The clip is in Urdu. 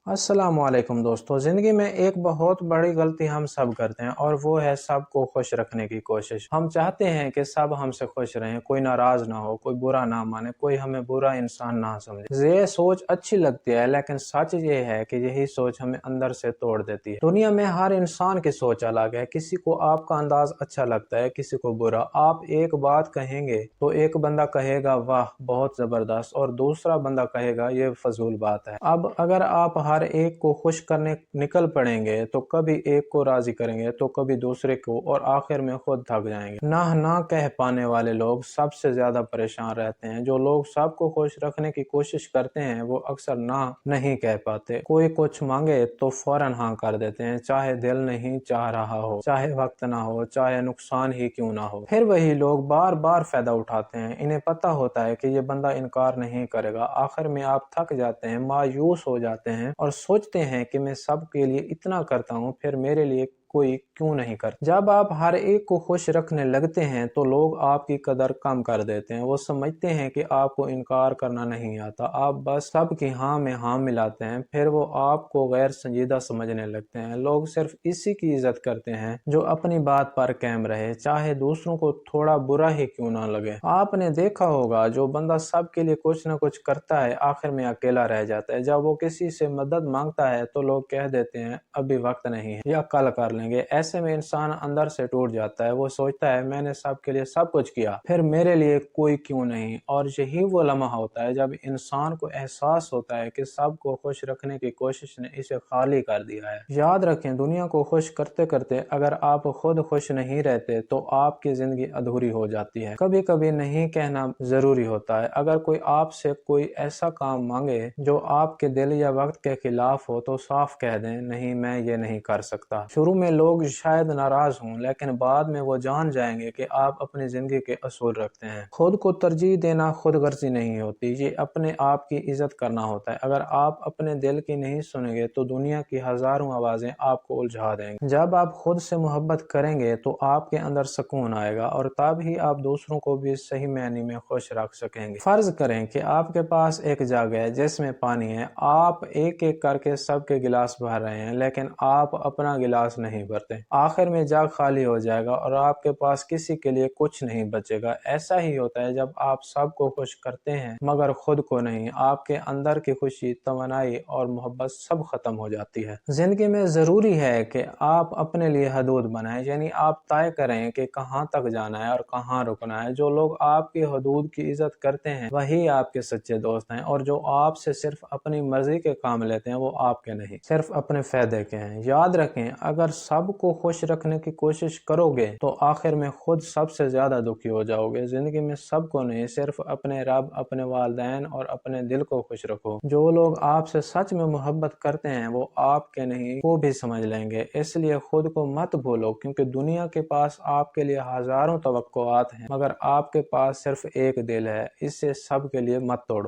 السلام علیکم دوستو، زندگی میں ایک بہت بڑی غلطی ہم سب کرتے ہیں اور وہ ہے سب کو خوش رکھنے کی کوشش۔ ہم چاہتے ہیں کہ سب ہم سے خوش رہیں، کوئی ناراض نہ ہو، کوئی برا نہ مانے، کوئی ہمیں برا انسان نہ سمجھے۔ یہ سوچ اچھی لگتی ہے لیکن سچ یہ ہے کہ یہی سوچ ہمیں اندر سے توڑ دیتی ہے۔ دنیا میں ہر انسان کی سوچ الگ ہے، کسی کو آپ کا انداز اچھا لگتا ہے، کسی کو برا۔ آپ ایک بات کہیں گے تو ایک بندہ کہے گا واہ بہت زبردست، اور دوسرا بندہ کہے گا یہ فضول بات ہے۔ اب اگر آپ ہر ایک کو خوش کرنے نکل پڑیں گے تو کبھی ایک کو راضی کریں گے تو کبھی دوسرے کو، اور آخر میں خود تھک جائیں گے۔ نہ کہہ پانے والے لوگ سب سے زیادہ پریشان رہتے ہیں۔ جو لوگ سب کو خوش رکھنے کی کوشش کرتے ہیں وہ اکثر نہ نہیں کہہ پاتے۔ کوئی کچھ مانگے تو فوراً ہاں کر دیتے ہیں، چاہے دل نہیں چاہ رہا ہو، چاہے وقت نہ ہو، چاہے نقصان ہی کیوں نہ ہو۔ پھر وہی لوگ بار بار فائدہ اٹھاتے ہیں۔ انہیں پتہ ہوتا ہے کہ یہ بندہ انکار نہیں کرے گا۔ آخر میں آپ تھک جاتے ہیں، مایوس ہو جاتے ہیں اور سوچتے ہیں کہ میں سب کے لیے اتنا کرتا ہوں، پھر میرے لیے کوئی کیوں نہیں کرتا۔ جب آپ ہر ایک کو خوش رکھنے لگتے ہیں تو لوگ آپ کی قدر کم کر دیتے ہیں۔ وہ سمجھتے ہیں کہ آپ کو انکار کرنا نہیں آتا، آپ بس سب کی ہاں میں ہاں ملاتے ہیں۔ پھر وہ آپ کو غیر سنجیدہ سمجھنے لگتے ہیں۔ لوگ صرف اسی کی عزت کرتے ہیں جو اپنی بات پر قائم رہے، چاہے دوسروں کو تھوڑا برا ہی کیوں نہ لگے۔ آپ نے دیکھا ہوگا جو بندہ سب کے لیے کچھ نہ کچھ کرتا ہے آخر میں اکیلا رہ جاتا ہے۔ جب وہ کسی سے مدد مانگتا ہے تو لوگ کہہ دیتے ہیں ابھی وقت نہیں ہے یا کل کر لیں گے۔ ایسے میں انسان اندر سے ٹوٹ جاتا ہے۔ وہ سوچتا ہے میں نے سب کے لیے سب کچھ کیا، پھر میرے لیے کوئی کیوں نہیں۔ اور یہی وہ لمحہ ہوتا ہے جب انسان کو احساس ہوتا ہے کہ سب کو خوش رکھنے کی کوشش نے اسے خالی کر دیا ہے۔ یاد رکھیں، دنیا کو خوش کرتے کرتے اگر آپ خود خوش نہیں رہتے تو آپ کی زندگی ادھوری ہو جاتی ہے۔ کبھی کبھی نہیں کہنا ضروری ہوتا ہے۔ اگر کوئی آپ سے کوئی ایسا کام مانگے جو آپ کے دل یا وقت کے خلاف ہو تو صاف کہہ دیں نہیں میں یہ نہیں کر سکتا۔ شروع میں لوگ شاید ناراض ہوں لیکن بعد میں وہ جان جائیں گے کہ آپ اپنی زندگی کے اصول رکھتے ہیں۔ خود کو ترجیح دینا خود غرضی نہیں ہوتی، یہ اپنے آپ کی عزت کرنا ہوتا ہے۔ اگر آپ اپنے دل کی نہیں سنیں گے تو دنیا کی ہزاروں آوازیں آپ کو الجھا دیں گے۔ جب آپ خود سے محبت کریں گے تو آپ کے اندر سکون آئے گا اور تب ہی آپ دوسروں کو بھی صحیح معنی میں خوش رکھ سکیں گے۔ فرض کریں کہ آپ کے پاس ایک جگ ہے جس میں پانی ہے، آپ ایک ایک کر کے سب کے گلاس بھر رہے ہیں لیکن آپ اپنا گلاس نہیں بھرتے۔ آخر میں جگ خالی ہو جائے گا اور آپ کے پاس کسی کے لیے کچھ نہیں بچے گا۔ ایسا ہی ہوتا ہے جب آپ سب کو خوش کرتے ہیں مگر خود کو نہیں، آپ کے اندر کی خوشی، توانائی اور محبت سب ختم ہو جاتی ہے۔ زندگی میں ضروری ہے کہ آپ اپنے لیے حدود بنائیں، یعنی آپ طے کریں کہ کہاں تک جانا ہے اور کہاں رکنا ہے۔ جو لوگ آپ کی حدود کی عزت کرتے ہیں وہی آپ کے سچے دوست ہیں، اور جو آپ سے صرف اپنی مرضی کے کام لیتے ہیں وہ آپ کے نہیں، صرف اپنے فائدے کے ہیں۔ یاد رکھیں، اگر سب کو خوش رکھنے کی کوشش کرو گے تو آخر میں خود سب سے زیادہ دکھی ہو جاؤ گے۔ زندگی میں سب کو نہیں، صرف اپنے رب، اپنے والدین اور اپنے دل کو خوش رکھو۔ جو لوگ آپ سے سچ میں محبت کرتے ہیں وہ آپ کے نہیں وہ بھی سمجھ لیں گے۔ اس لیے خود کو مت بھولو، کیونکہ دنیا کے پاس آپ کے لیے ہزاروں توقعات ہیں مگر آپ کے پاس صرف ایک دل ہے، اسے سب کے لیے مت توڑو۔